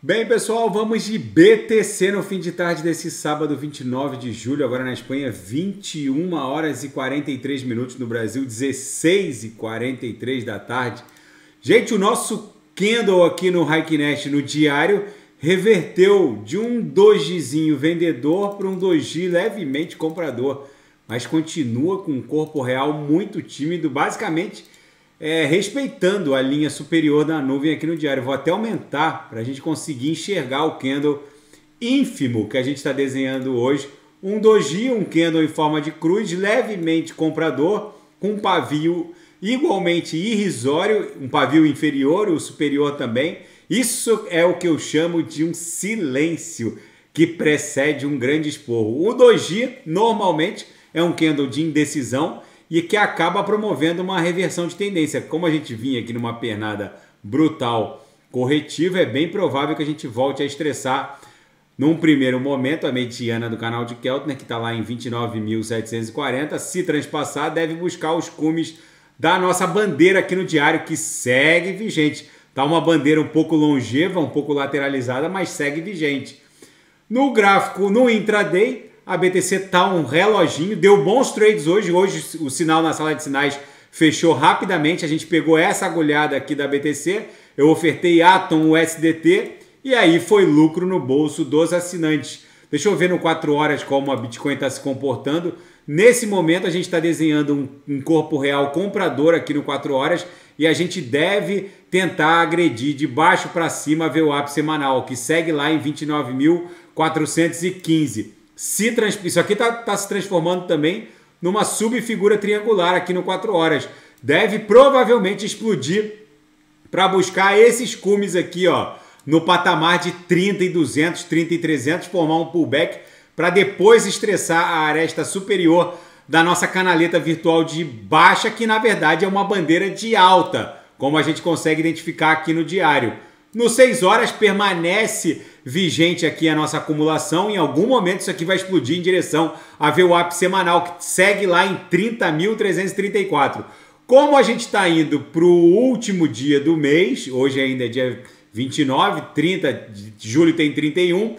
Bem, pessoal, vamos de BTC no fim de tarde desse sábado 29 de julho, agora na Espanha, 21 horas e 43 minutos, no Brasil, 16 e 43 da tarde. Gente, o nosso candle aqui no Heikinet, no diário, reverteu de um dojizinho vendedor para um doji levemente comprador, mas continua com um corpo real muito tímido, basicamente respeitando a linha superior da nuvem aqui no diário. Vou até aumentar para a gente conseguir enxergar o candle ínfimo que a gente está desenhando hoje. Um doji, um candle em forma de cruz, levemente comprador, com um pavio igualmente irrisório, um pavio inferior, o superior também. Isso é o que eu chamo de um silêncio que precede um grande esporro. O doji normalmente é um candle de indecisão e que acaba promovendo uma reversão de tendência. Como a gente vinha aqui numa pernada brutal corretiva, é bem provável que a gente volte a estressar num primeiro momento a mediana do canal de Keltner, que está lá em 29.740. Se transpassar, deve buscar os cumes da nossa bandeira aqui no diário, que segue vigente. Está uma bandeira um pouco longeva, um pouco lateralizada, mas segue vigente. No gráfico, no intraday, a BTC está um reloginho, deu bons trades hoje. Hoje o sinal na sala de sinais fechou rapidamente. A gente pegou essa agulhada aqui da BTC, eu ofertei Atom USDT e aí foi lucro no bolso dos assinantes. Deixa eu ver no 4 horas como a Bitcoin está se comportando. Nesse momento a gente está desenhando um corpo real comprador aqui no 4 horas e a gente deve tentar agredir de baixo para cima a VWAP semanal, que segue lá em 29.415. Isso aqui está se transformando também numa subfigura triangular aqui no 4 horas. Deve provavelmente explodir para buscar esses cumes aqui, ó, no patamar de 30.200, 30.300, formar um pullback para depois estressar a aresta superior da nossa canaleta virtual de baixa, que na verdade é uma bandeira de alta, como a gente consegue identificar aqui no diário. No 6 horas permanece vigente aqui a nossa acumulação. Em algum momento isso aqui vai explodir em direção a VWAP semanal, que segue lá em 30.334. Como a gente está indo para o último dia do mês, hoje ainda é dia 29, 30 de julho tem 31,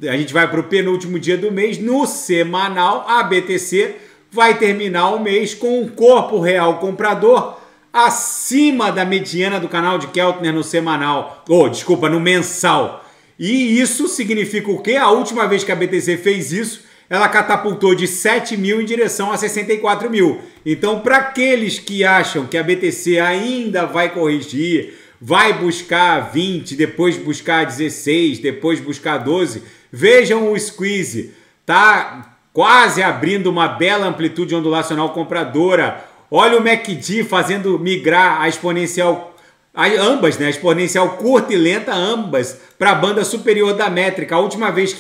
a gente vai para o penúltimo dia do mês. No semanal, a BTC vai terminar o mês com um corpo real comprador acima da mediana do canal de Keltner no semanal, no mensal. E isso significa o quê? A última vez que a BTC fez isso, ela catapultou de 7 mil em direção a 64 mil. Então, para aqueles que acham que a BTC ainda vai corrigir, vai buscar 20, depois buscar 16, depois buscar 12, vejam o squeeze. Tá quase abrindo uma bela amplitude ondulacional compradora. Olha o MACD fazendo migrar a exponencial, ambas, né? A exponencial curta e lenta, ambas, para a banda superior da métrica. A última vez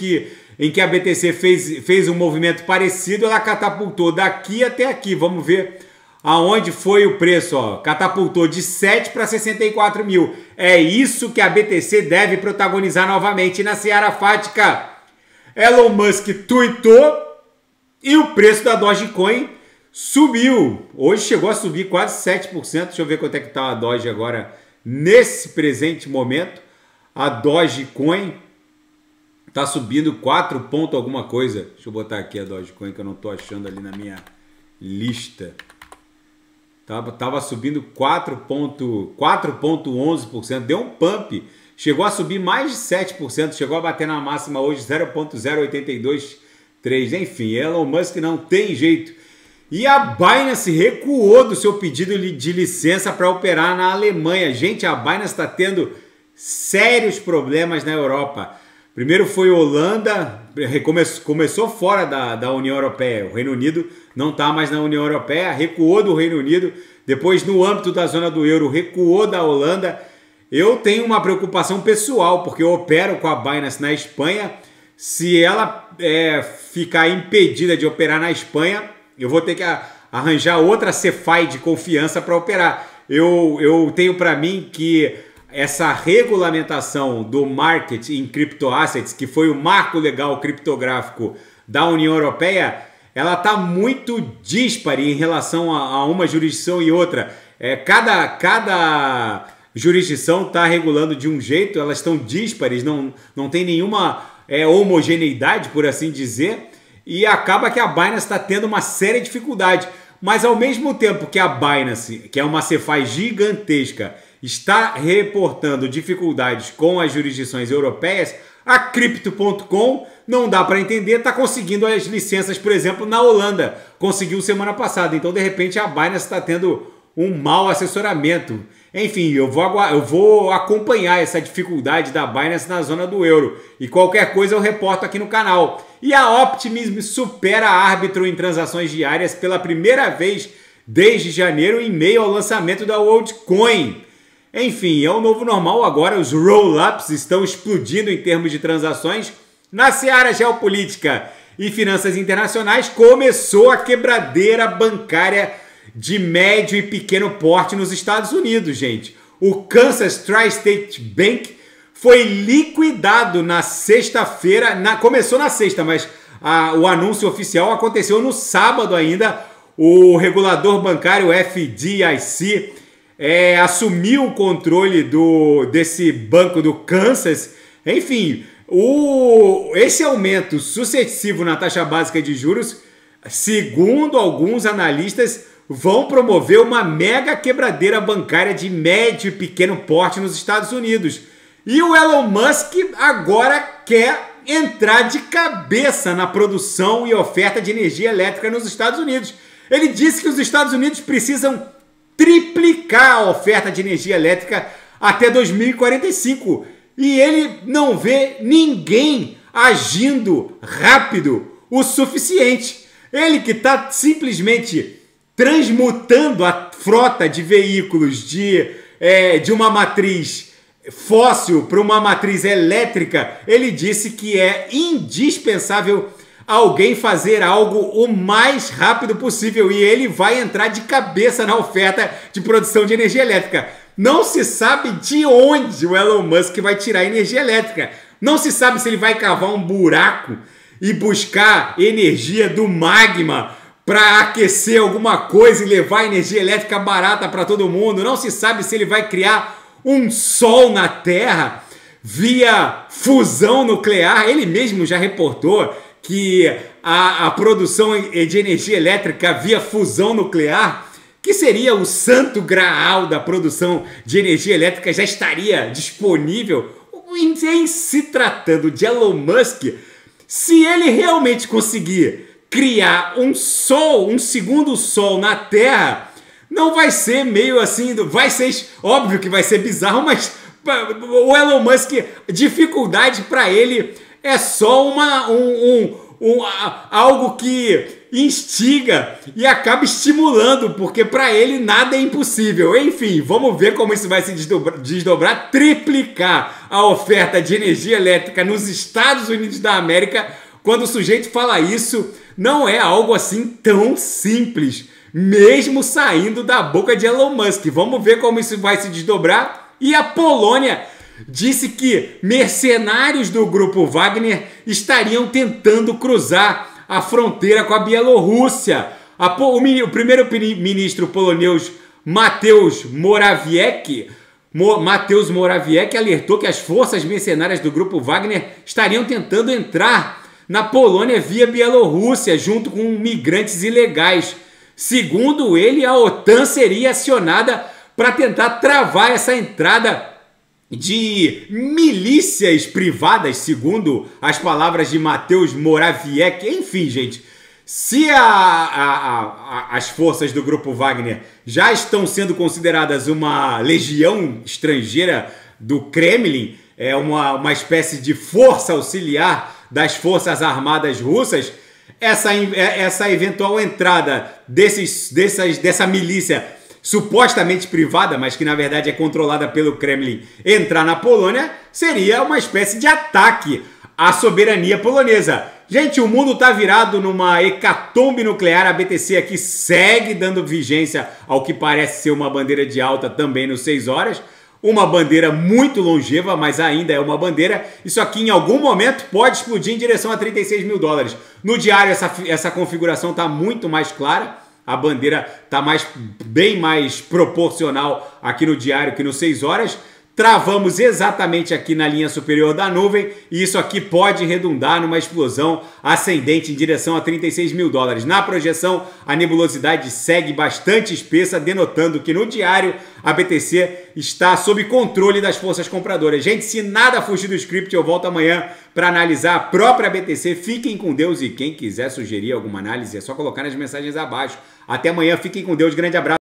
em que a BTC fez um movimento parecido, ela catapultou daqui até aqui. Vamos ver aonde foi o preço, ó. Catapultou de 7 para 64 mil. É isso que a BTC deve protagonizar novamente na seara fática. Elon Musk tuitou e o preço da Dogecoin subiu. Hoje chegou a subir quase 7%. Deixa eu ver quanto é que está a Doge agora nesse presente momento. A Dogecoin está subindo 4 ponto alguma coisa. Deixa eu botar aqui a Dogecoin que eu não estou achando ali na minha lista. Tava subindo 4,11%. Deu um pump. Chegou a subir mais de 7%. Chegou a bater na máxima hoje 0,0823. Enfim, Elon Musk não tem jeito. E a Binance recuou do seu pedido de licença para operar na Alemanha. Gente, a Binance está tendo sérios problemas na Europa. Primeiro foi Holanda, começou fora da União Europeia. O Reino Unido não está mais na União Europeia, recuou do Reino Unido. Depois, no âmbito da zona do euro, recuou da Holanda. Eu tenho uma preocupação pessoal, porque eu opero com a Binance na Espanha. Se ela ficar impedida de operar na Espanha, eu vou ter que arranjar outra CeFi de confiança para operar. Eu tenho para mim que essa regulamentação do market em criptoassets, que foi o marco legal criptográfico da União Europeia, ela está muito díspare em relação a uma jurisdição e outra. Cada jurisdição está regulando de um jeito, elas estão díspares, não tem nenhuma homogeneidade, por assim dizer, e acaba que a Binance está tendo uma séria dificuldade. Mas ao mesmo tempo que a Binance, que é uma CeFi gigantesca, está reportando dificuldades com as jurisdições europeias, a Crypto.com, não dá para entender, está conseguindo as licenças, por exemplo, na Holanda. Conseguiu semana passada. Então, de repente, a Binance está tendo um mau assessoramento. Enfim, eu vou acompanhar essa dificuldade da Binance na zona do euro. E qualquer coisa eu reporto aqui no canal. E a Optimism supera a Arbitrum em transações diárias pela primeira vez desde janeiro, em meio ao lançamento da WorldCoin. Enfim, é o novo normal agora, os roll-ups estão explodindo em termos de transações. Na seara geopolítica e finanças internacionais, começou a quebradeira bancária de médio e pequeno porte nos Estados Unidos, gente. O Kansas Tri-State Bank foi liquidado na sexta-feira, começou na sexta, mas o anúncio oficial aconteceu no sábado ainda. O regulador bancário FDIC assumiu o controle desse banco do Kansas. Enfim, esse aumento sucessivo na taxa básica de juros, segundo alguns analistas, vão promover uma mega quebradeira bancária de médio e pequeno porte nos Estados Unidos. E o Elon Musk agora quer entrar de cabeça na produção e oferta de energia elétrica nos Estados Unidos. Ele disse que os Estados Unidos precisam triplicar a oferta de energia elétrica até 2045. E ele não vê ninguém agindo rápido o suficiente. Ele que está simplesmente transmutando a frota de veículos de uma matriz fóssil para uma matriz elétrica, ele disse que é indispensável alguém fazer algo o mais rápido possível e ele vai entrar de cabeça na oferta de produção de energia elétrica. Não se sabe de onde o Elon Musk vai tirar energia elétrica. Não se sabe se ele vai cavar um buraco e buscar energia do magma para aquecer alguma coisa e levar energia elétrica barata para todo mundo. Não se sabe se ele vai criar um sol na Terra via fusão nuclear. Ele mesmo já reportou que a produção de energia elétrica via fusão nuclear, que seria o santo graal da produção de energia elétrica, já estaria disponível. Em se tratando de Elon Musk, se ele realmente conseguir criar um sol, um segundo sol na Terra, não vai ser meio assim, vai ser óbvio que vai ser bizarro, mas o Elon Musk, dificuldade para ele é só algo que instiga e acaba estimulando, porque para ele nada é impossível. Enfim, vamos ver como isso vai se desdobrar, triplicar a oferta de energia elétrica nos Estados Unidos da América. Quando o sujeito fala isso, não é algo assim tão simples, mesmo saindo da boca de Elon Musk. Vamos ver como isso vai se desdobrar. E a Polônia disse que mercenários do grupo Wagner estariam tentando cruzar a fronteira com a Bielorrússia. O primeiro-ministro polonês Mateusz Morawiecki alertou que as forças mercenárias do grupo Wagner estariam tentando entrar na Polônia via Bielorrússia, junto com migrantes ilegais. Segundo ele, a OTAN seria acionada para tentar travar essa entrada de milícias privadas, segundo as palavras de Mateusz Morawiecki. Enfim, gente, se as forças do grupo Wagner já estão sendo consideradas uma legião estrangeira do Kremlin, uma espécie de força auxiliar das forças armadas russas, essa eventual entrada dessa milícia supostamente privada, mas que na verdade é controlada pelo Kremlin, entrar na Polônia, seria uma espécie de ataque à soberania polonesa. Gente, o mundo está virado numa hecatombe nuclear. A BTC aqui segue dando vigência ao que parece ser uma bandeira de alta também nos 6 horas. Uma bandeira muito longeva, mas ainda é uma bandeira. Isso aqui em algum momento pode explodir em direção a 36 mil dólares. No diário essa configuração está muito mais clara. a bandeira está bem mais proporcional aqui no diário que no 6 horas. Travamos exatamente aqui na linha superior da nuvem e isso aqui pode redundar numa explosão ascendente em direção a 36 mil dólares. Na projeção, a nebulosidade segue bastante espessa, denotando que no diário a BTC está sob controle das forças compradoras. Gente, se nada fugir do script, eu volto amanhã para analisar a própria BTC. Fiquem com Deus e quem quiser sugerir alguma análise é só colocar nas mensagens abaixo. Até amanhã, fiquem com Deus, grande abraço.